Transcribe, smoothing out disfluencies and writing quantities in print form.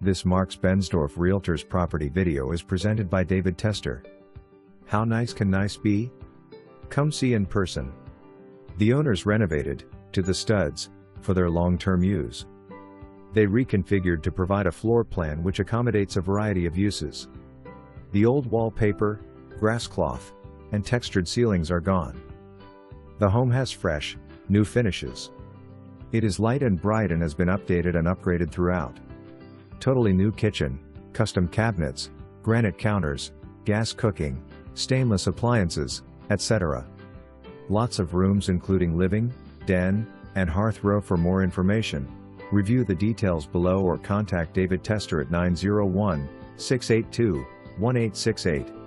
This Marx-Bensdorf Realtors property video is presented by David Tester. How nice can nice be? Come see in person. The owners renovated, to the studs, for their long-term use. They reconfigured to provide a floor plan which accommodates a variety of uses. The old wallpaper, grass cloth, and textured ceilings are gone. The home has fresh, new finishes. It is light and bright and has been updated and upgraded throughout. Totally new kitchen, custom cabinets, granite counters, gas cooking, stainless appliances, etc. Lots of rooms including living, den, and hearth row. For more information, review the details below or contact David Tester at 901-682-1868.